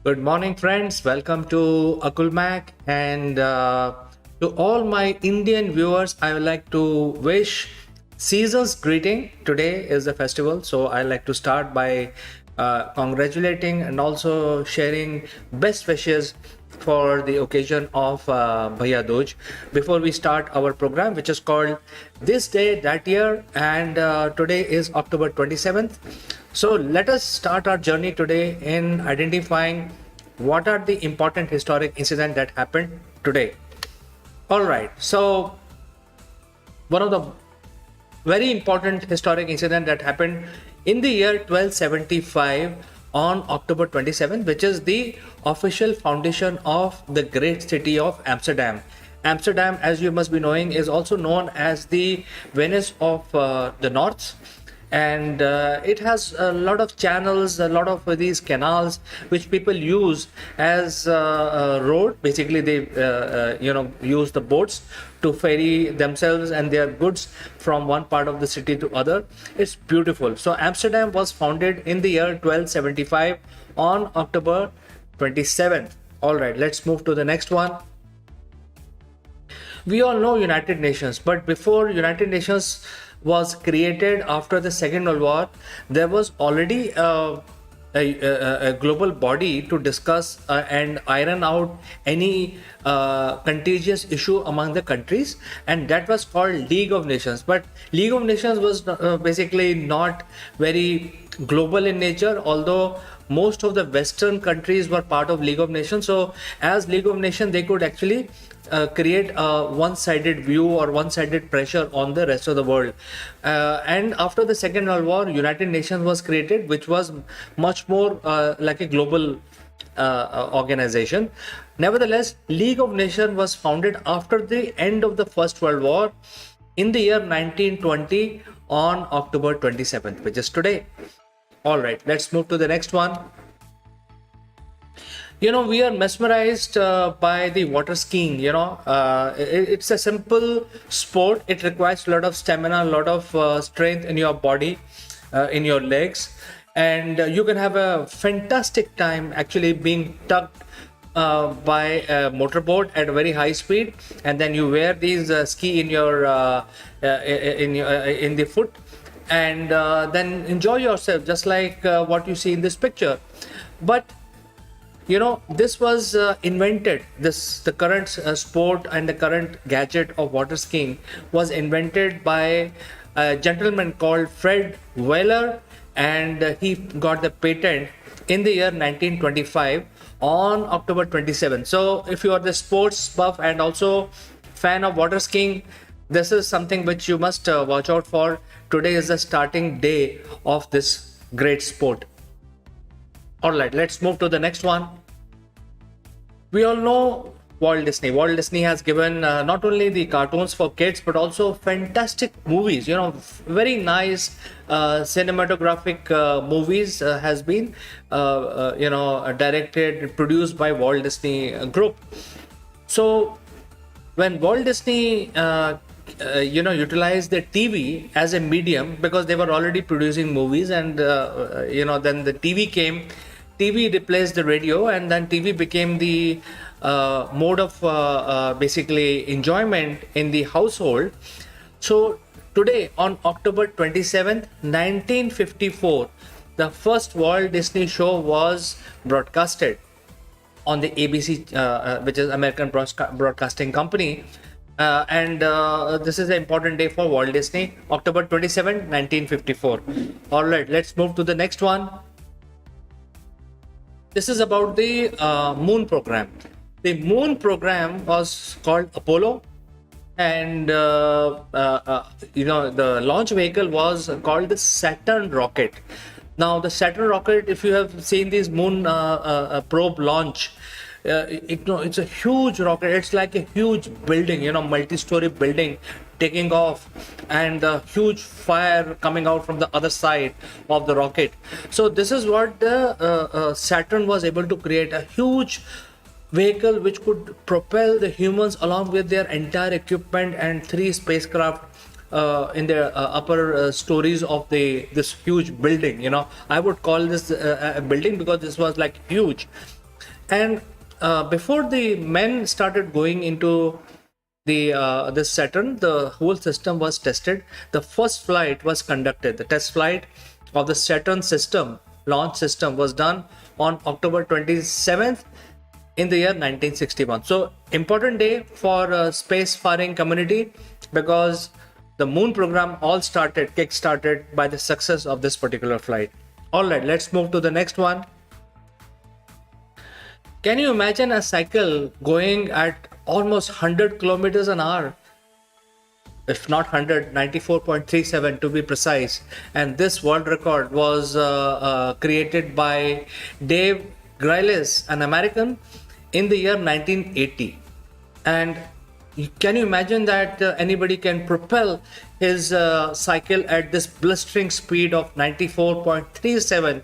Good morning, friends. Welcome to Akulmach, and to all my Indian viewers, I would like to wish season's greeting. Today is the festival, so I like to start by congratulating and also sharing best wishes for the occasion of Bhaiya Dooj. Before we start our program, which is called This Day, That Year, and today is October 27th. So let us start our journey today in identifying what are the important historic incidents that happened today. All right, so one of the very important historic incident that happened in the year 1275 on October 27th, which is the official foundation of the great city of Amsterdam. Amsterdam, as you must be knowing, is also known as the Venice of the North, and it has a lot of channels, a lot of these canals which people use as a road. Basically they use the boats to ferry themselves and their goods from one part of the city to other. It's beautiful. So Amsterdam was founded in the year 1275 on October 27th. All right, let's move to the next one. We all know United Nations, but before United Nations was created after the Second World War, there was already a global body to discuss and iron out any contentious issue among the countries, and that was called League of Nations. But League of Nations was basically not very global in nature, although most of the Western countries were part of League of Nations. So as League of Nations, they could actually create a one-sided view or one-sided pressure on the rest of the world. And after the Second World War, United Nations was created, which was much more like a global organization. Nevertheless, League of Nations was founded after the end of the First World War in the year 1920 on October 27th, which is today. All right, let's move to the next one. We are mesmerized by the water skiing. It's a simple sport. It requires a lot of stamina, a lot of strength in your body, in your legs, and you can have a fantastic time actually being tugged by a motorboat at a very high speed, and then you wear these ski in your in the foot, and then enjoy yourself just like what you see in this picture. But this was invented, the current sport and the current gadget of water skiing was invented by a gentleman called Fred Weller, and he got the patent in the year 1925 on October 27th. So if you are the sports buff and also fan of water skiing, this is something which you must watch out for. Today is the starting day of this great sport. All right, let's move to the next one. We all know Walt Disney. Walt Disney has given not only the cartoons for kids, but also fantastic movies. Very nice cinematographic movies has been, directed, produced by Walt Disney Group. So when Walt Disney utilized the TV as a medium, because they were already producing movies, and then the TV came. TV replaced the radio, and then TV became the mode of basically enjoyment in the household. So today, on October 27th, 1954, the first Walt Disney show was broadcasted on the ABC, which is American Broadcasting Company. And this is an important day for Walt Disney, October 27, 1954. All right, let's move to the next one. This is about the moon program. The moon program was called Apollo, and the launch vehicle was called the Saturn rocket. Now, the Saturn rocket, if you have seen this moon probe launch, it's a huge rocket. It's like a huge building, multi-story building taking off, and a huge fire coming out from the other side of the rocket. So this is what the Saturn was able to create, a huge vehicle which could propel the humans along with their entire equipment and 3 spacecraft in the upper stories of this huge building. I would call this a building because this was like huge. And before the men started going into the Saturn, the whole system was tested. The first flight was conducted. The test flight of the Saturn system, launch system, was done on October 27th in the year 1961. So important day for spacefaring community, because the moon program all kick-started by the success of this particular flight. All right, let's move to the next one. Can you imagine a cycle going at almost 100 kilometers an hour? If not 100, 94.37 to be precise. And this world record was created by Dave Greilis, an American, in the year 1980. And can you imagine that anybody can propel his cycle at this blistering speed of 94.37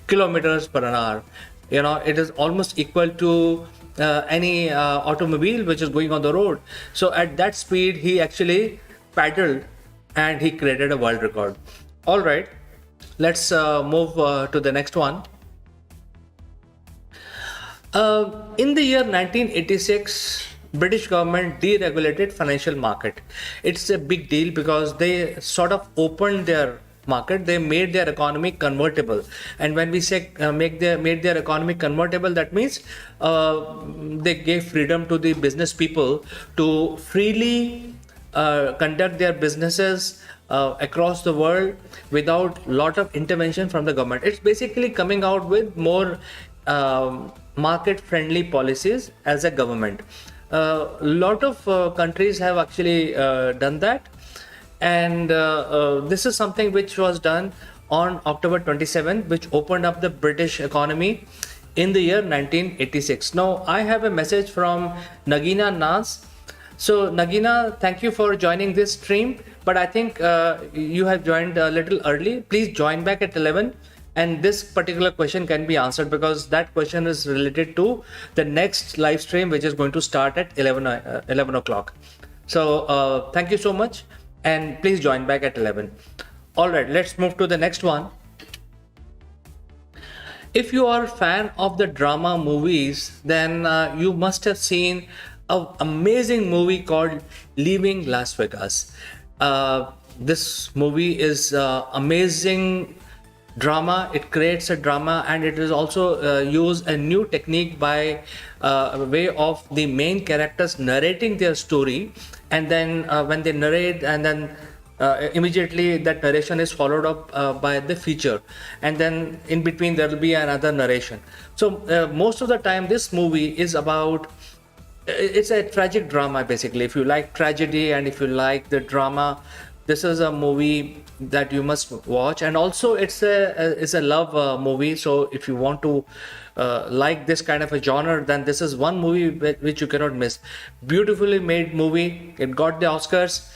kilometers per an hour? You know, it is almost equal to any automobile which is going on the road. So at that speed, he actually paddled and he created a world record. All right, let's move to the next one. In the year 1986, British government deregulated financial market. It's a big deal because they sort of opened their market. They made their economy convertible, and when we say made their economy convertible, that means they gave freedom to the business people to freely conduct their businesses across the world without lot of intervention from the government. It's basically coming out with more market friendly policies as a government. A lot of countries have actually done that, and this is something which was done on October 27th, which opened up the British economy in the year 1986. Now I have a message from Nagina Nas. So Nagina, thank you for joining this stream, but I think you have joined a little early. Please join back at 11, and this particular question can be answered because that question is related to the next live stream, which is going to start at 11 o'clock. So thank you so much, and please join back at 11. All right, let's move to the next one. If you are a fan of the drama movies, then you must have seen an amazing movie called Leaving Las Vegas. This movie is amazing drama. It creates a drama, and it is also use a new technique by way of the main characters narrating their story, and then when they narrate, and then immediately that narration is followed up by the feature, and then in between there will be another narration. So most of the time this movie is about, it's a tragic drama basically. If you like tragedy and if you like the drama, this is a movie that you must watch. And also it's a love movie, so if you want to like this kind of a genre, then this is one movie which you cannot miss. Beautifully made movie. It got the Oscars.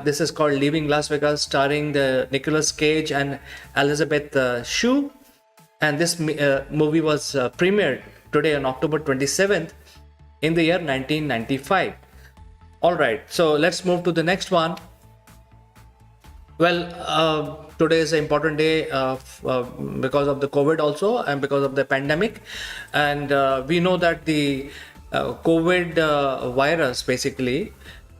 This is called Leaving Las Vegas, starring the Nicolas Cage and Elizabeth Shue, and this movie was premiered today on October 27th in the year 1995. All right, so let's move to the next one. Well, today is an important day because of the COVID also, and because of the pandemic. And we know that the COVID virus basically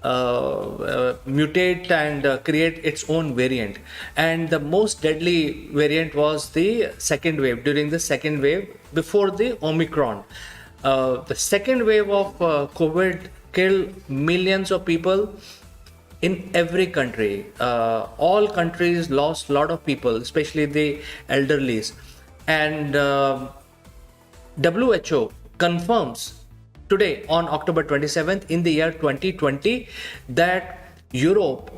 mutate and create its own variant. And the most deadly variant was the second wave, during the second wave before the Omicron. The second wave of COVID killed millions of people in every country. All countries lost a lot of people, especially the elderlies. And WHO confirms today on October 27th in the year 2020 that Europe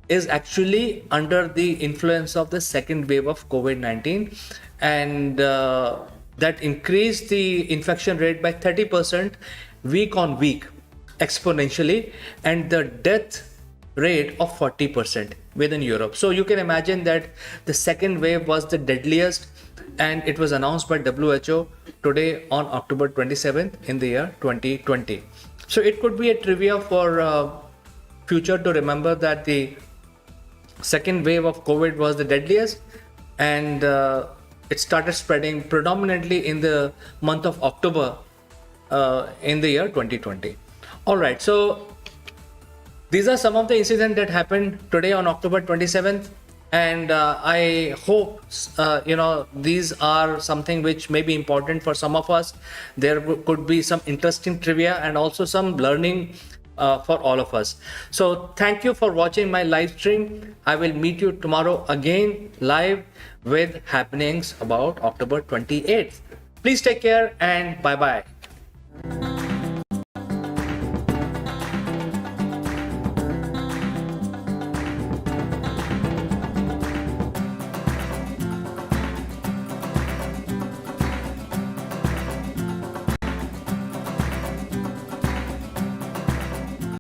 is actually under the influence of the second wave of COVID-19, and that increased the infection rate by 30% week on week exponentially, and the death rate of 40% within Europe. So you can imagine that the second wave was the deadliest, and it was announced by WHO today on October 27th in the year 2020. So it could be a trivia for future to remember that the second wave of COVID was the deadliest, and it started spreading predominantly in the month of October in the year 2020. All right, so these are some of the incidents that happened today on October 27th, and I hope these are something which may be important for some of us. There could be some interesting trivia and also some learning for all of us. So thank you for watching my live stream. I will meet you tomorrow again live with happenings about October 28th. Please take care and bye bye.